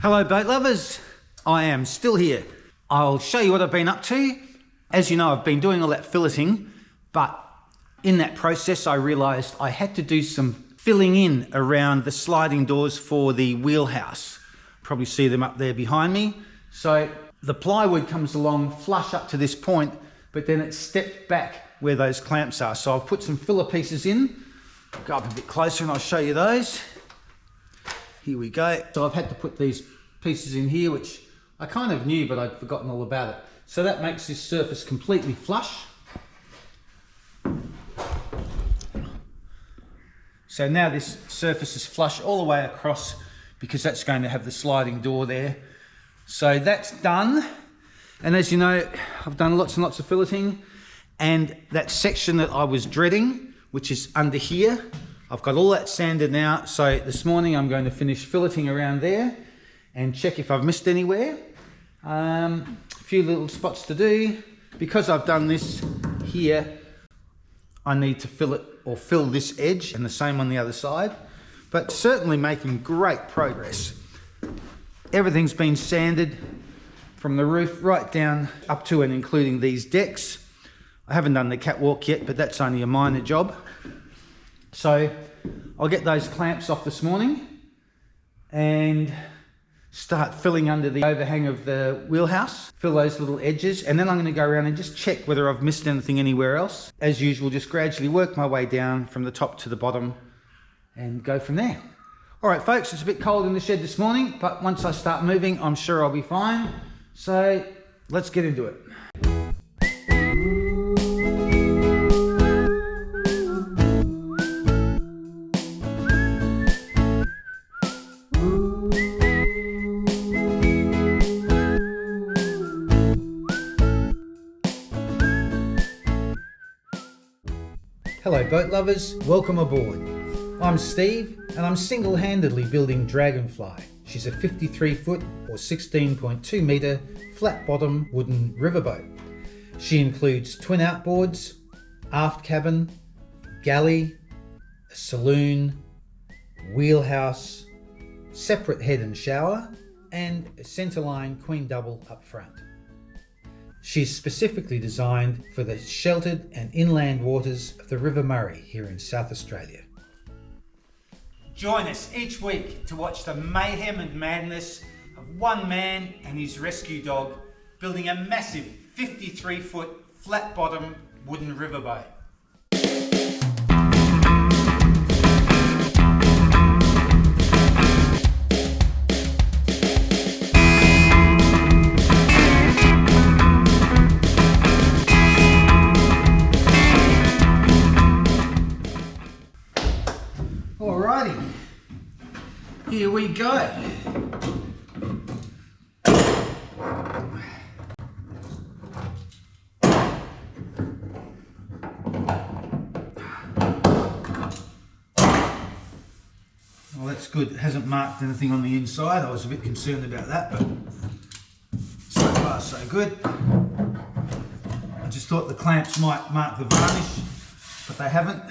Hello boat lovers, I am still here. I'll show you what I've been up to. As you know, I've been doing all that filleting, but in that process I realised I had to do some filling in around the sliding doors for the wheelhouse. Probably see them up there behind me. So the plywood comes along flush up to this point, but then it's stepped back where those clamps are. So I've put some filler pieces in. I'll go up a bit closer and I'll show you those. Here we go. So I've had to put these pieces in here, which I kind of knew, but I'd forgotten all about it. So that makes this surface completely flush. So now this surface is flush all the way across because that's going to have the sliding door there. So that's done. And as you know, I've done lots and lots of filleting, and that section that I was dreading, which is under here, I've got all that sanded now. So this morning I'm going to finish filleting around there and check if I've missed anywhere. A few little spots to do. Because I've done this here, I need to fill this edge, and the same on the other side. But certainly making great progress. Everything's been sanded from the roof right down up to and including these decks. I haven't done the catwalk yet, but that's only a minor job. So I'll get those clamps off this morning and start filling under the overhang of the wheelhouse, fill those little edges, and then I'm going to go around and just check whether I've missed anything anywhere else. As usual, just gradually work my way down from the top to the bottom and go from there. All right, folks, it's a bit cold in the shed this morning, but once I start moving, I'm sure I'll be fine. So let's get into it. Hello boat lovers, welcome aboard. I'm Steve and I'm single-handedly building Dragonfly. She's a 53 foot or 16.2 metre flat bottom wooden riverboat. She includes twin outboards, aft cabin, galley, a saloon, wheelhouse, separate head and shower, and a centerline queen double up front. She's specifically designed for the sheltered and inland waters of the River Murray here in South Australia. Join us each week to watch the mayhem and madness of one man and his rescue dog building a massive 53 foot flat bottom wooden riverboat. Alrighty, here we go. Well, that's good. It hasn't marked anything on the inside. I was a bit concerned about that, but so far so good. I just thought the clamps might mark the varnish, but they haven't.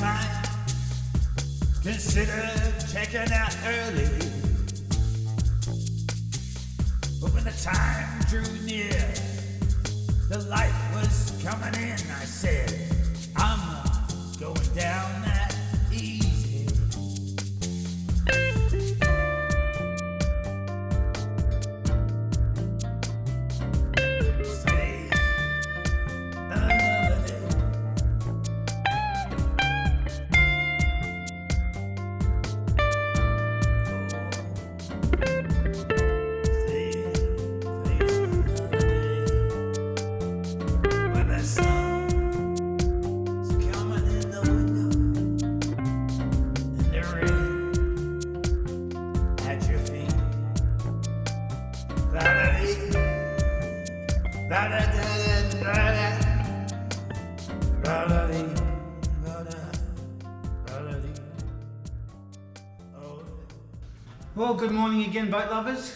might consider checking out early. But when the time drew near, the light was coming in, I said, I'm not going down that easy. Stay another day. Well, good morning again, boat lovers.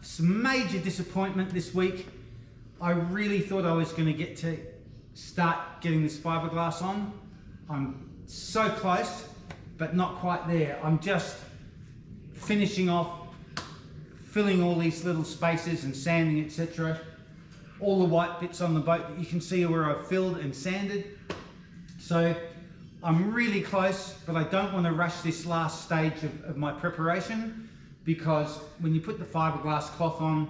Some major disappointment this week. I really thought I was going to get to start getting this fiberglass on. I'm so close, but not quite there. I'm just finishing off, filling all these little spaces and sanding, etc. All the white bits on the boat that you can see where I've filled and sanded. So I'm really close, but I don't want to rush this last stage of my preparation, because when you put the fiberglass cloth on,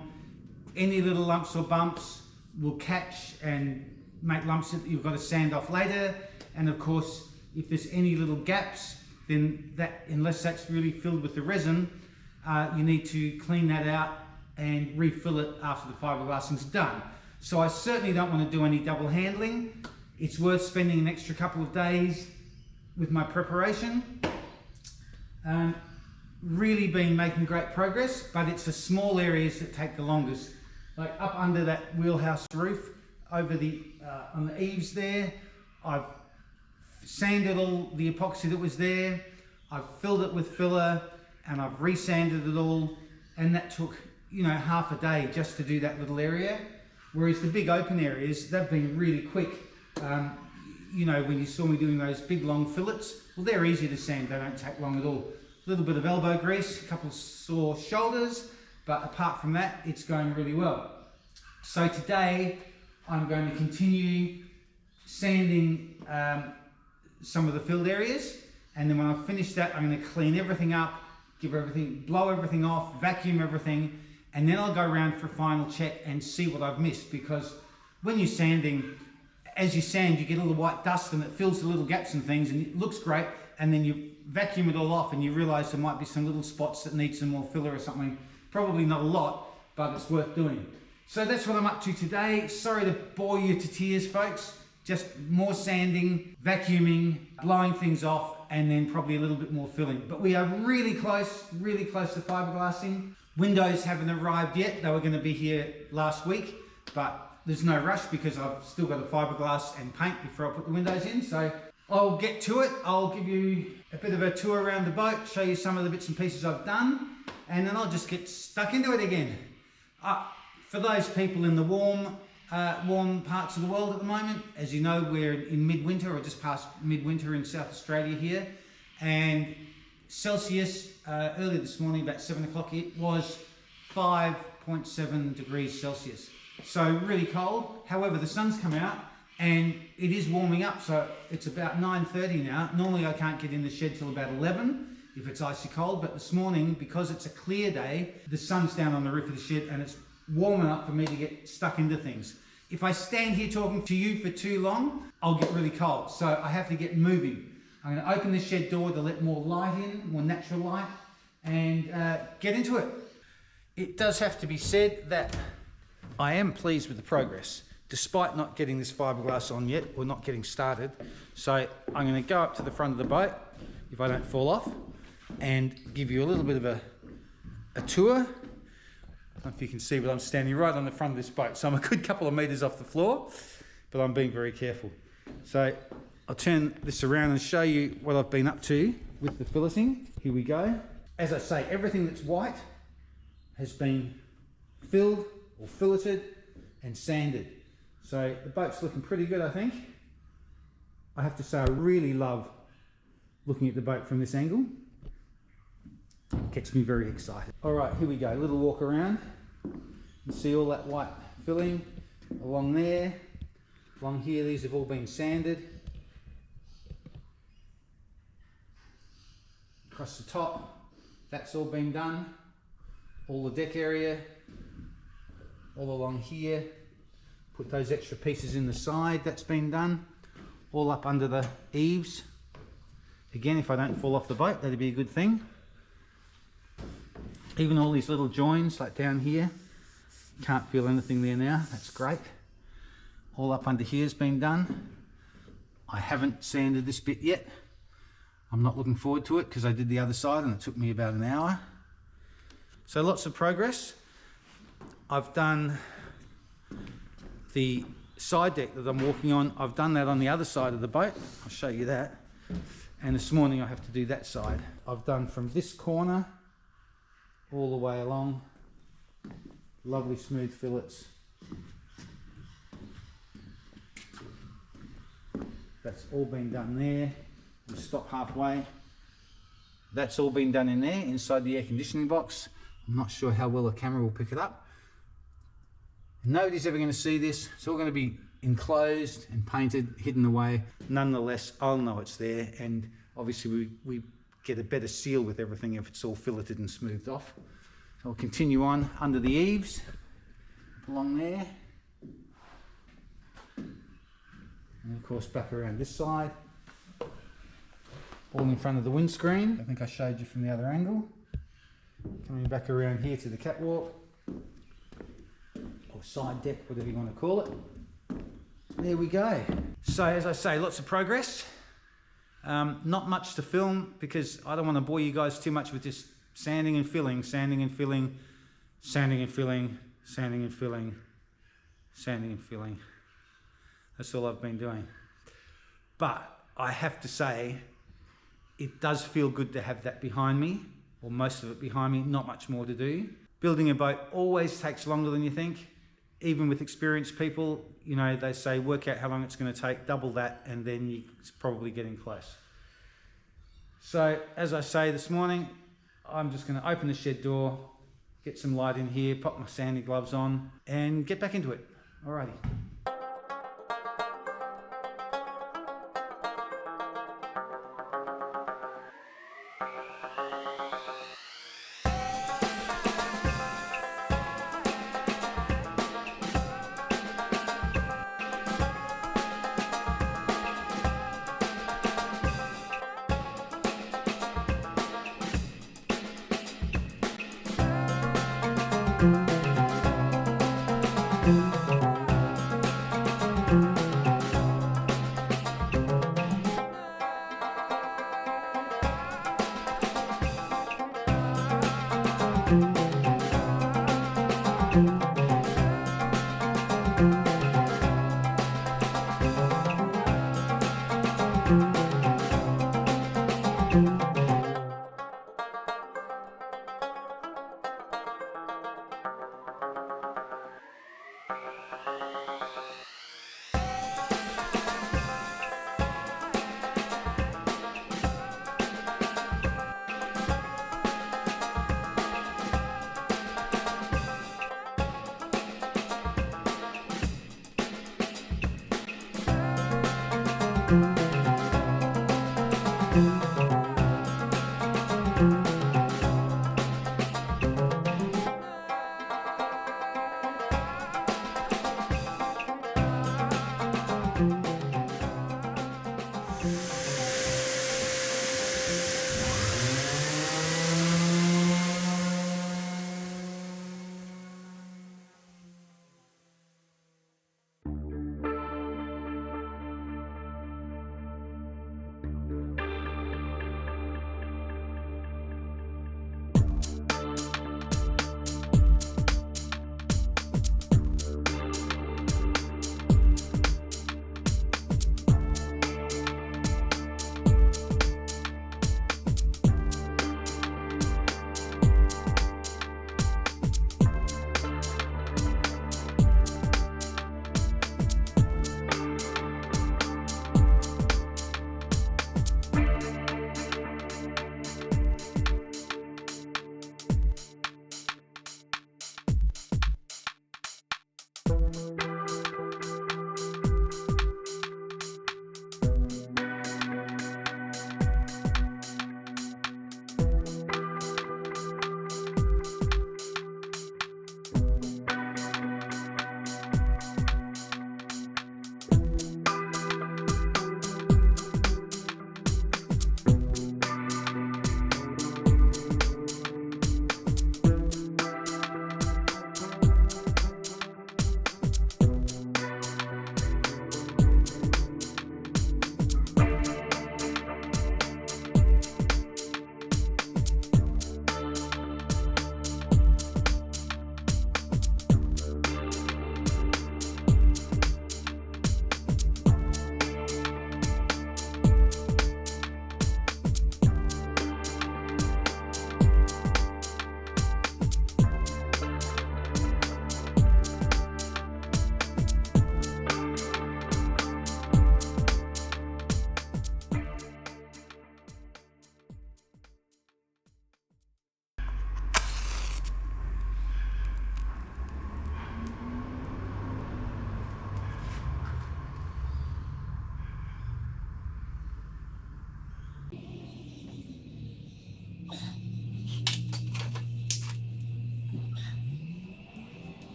any little lumps or bumps will catch and make lumps that you've got to sand off later. And of course, if there's any little gaps, then that, unless that's really filled with the resin, you need to clean that out and refill it after the fiberglassing's done. So I certainly don't want to do any double handling. It's worth spending an extra couple of days with my preparation. Really been making great progress, but it's the small areas that take the longest. Like up under that wheelhouse roof, over the on the eaves there, I've sanded all the epoxy that was there. I've filled it with filler and I've resanded it all, and that took, you know, half a day just to do that little area. Whereas the big open areas, they've been really quick. You know, when you saw me doing those big long fillets, well, they're easy to sand, they don't take long at all. A little bit of elbow grease, a couple of sore shoulders, but apart from that, it's going really well. So today, I'm going to continue sanding some of the filled areas, and then when I've finished that, I'm going to clean everything up, blow everything off, vacuum everything, and then I'll go around for a final check and see what I've missed, because when you're sanding, as you sand, you get all the white dust and it fills the little gaps and things, and it looks great, and then you vacuum it all off and you realize there might be some little spots that need some more filler or something. Probably not a lot, but it's worth doing. So that's what I'm up to today. Sorry to bore you to tears, folks. Just more sanding, vacuuming, blowing things off, and then probably a little bit more filling. But we are really close to fiberglassing. Windows haven't arrived yet. They were going to be here last week, but there's no rush because I've still got a fiberglass and paint before I put the windows in. So I'll get to it. I'll give you a bit of a tour around the boat, show you some of the bits and pieces I've done, and then I'll just get stuck into it again. For those people in the warm parts of the world at the moment, as you know, we're in midwinter or just past midwinter in South Australia here, and Celsius, early this morning about 7 o'clock, it was 5.7 degrees Celsius. So really cold. However, the sun's come out and it is warming up. So it's about 9:30 now. Normally I can't get in the shed till about 11 if it's icy cold. But this morning, because it's a clear day, the sun's down on the roof of the shed and it's warm enough for me to get stuck into things. If I stand here talking to you for too long, I'll get really cold. So I have to get moving. I'm going to open the shed door to let more light in, more natural light, and get into it. It does have to be said that I am pleased with the progress, despite not getting this fiberglass on yet, or not getting started. So I'm going to go up to the front of the boat, if I don't fall off, and give you a little bit of a tour. I don't know if you can see, but I'm standing right on the front of this boat. So I'm a good couple of meters off the floor, but I'm being very careful. So I'll turn this around and show you what I've been up to with the filleting. Here we go. As I say, everything that's white has been filled or filleted and sanded. So the boat's looking pretty good, I think. I have to say I really love looking at the boat from this angle. It gets me very excited. All right, here we go, a little walk around. You see all that white filling along there, along here, these have all been sanded. Across the top, that's all been done. All the deck area, all along here. Put those extra pieces in the side, that's been done. All up under the eaves. Again, if I don't fall off the boat, that'd be a good thing. Even all these little joins, like down here, can't feel anything there now, that's great. All up under here has been done. I haven't sanded this bit yet. I'm not looking forward to it because I did the other side and it took me about an hour. So lots of progress. I've done the side deck that I'm walking on. I've done that on the other side of the boat. I'll show you that. And this morning I have to do that side. I've done from this corner all the way along. Lovely smooth fillets. That's all been done there. We'll stop halfway. That's all been done in there, inside the air conditioning box. I'm not sure how well the camera will pick it up. Nobody's ever going to see this. It's all going to be enclosed and painted, hidden away. Nonetheless, I'll know it's there, and obviously we get a better seal with everything if it's all filleted and smoothed off. So I'll continue on under the eaves, along there. And of course back around this side. All in front of the windscreen. I think I showed you from the other angle. Coming back around here to the catwalk. Or side deck, whatever you want to call it. There we go. So as I say, lots of progress. Not much to film because I don't want to bore you guys too much with just sanding and filling, sanding and filling, sanding and filling, sanding and filling, sanding and filling. That's all I've been doing. But I have to say, it does feel good to have that behind me, or most of it behind me, not much more to do. Building a boat always takes longer than you think. Even with experienced people, you know, they say work out how long it's going to take, double that, and then it's probably getting close. So as I say this morning, I'm just going to open the shed door, get some light in here, pop my sanding gloves on, and get back into it. Alrighty.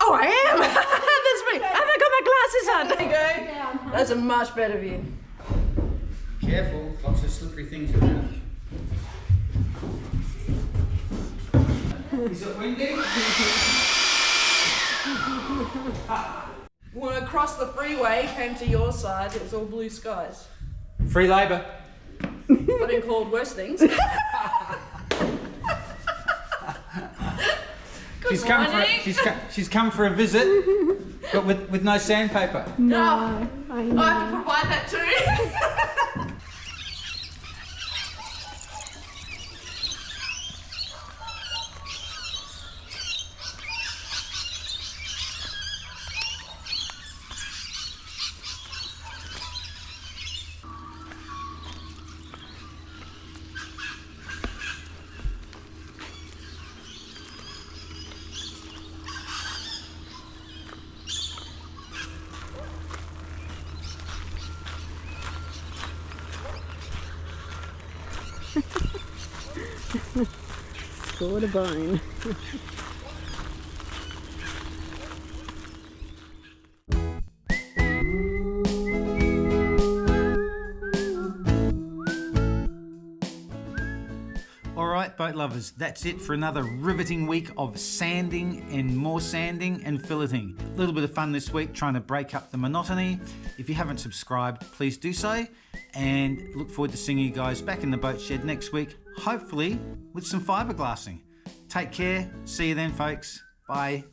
Oh, I am! That's me! I haven't got my glasses on! There you go. That's a much better view. Careful, lots of slippery things around. Is it windy? When I crossed the freeway, came to your side, it was all blue skies. Free labour. I've been called worse things. She's come for a visit, but with no sandpaper. No, I have to provide that too. Scored a bone. Alright, boat lovers, that's it for another riveting week of sanding and more sanding and filleting. A little bit of fun this week trying to break up the monotony. If you haven't subscribed, please do so, and look forward to seeing you guys back in the boat shed next week, hopefully with some fiberglassing. Take care, see you then folks, bye.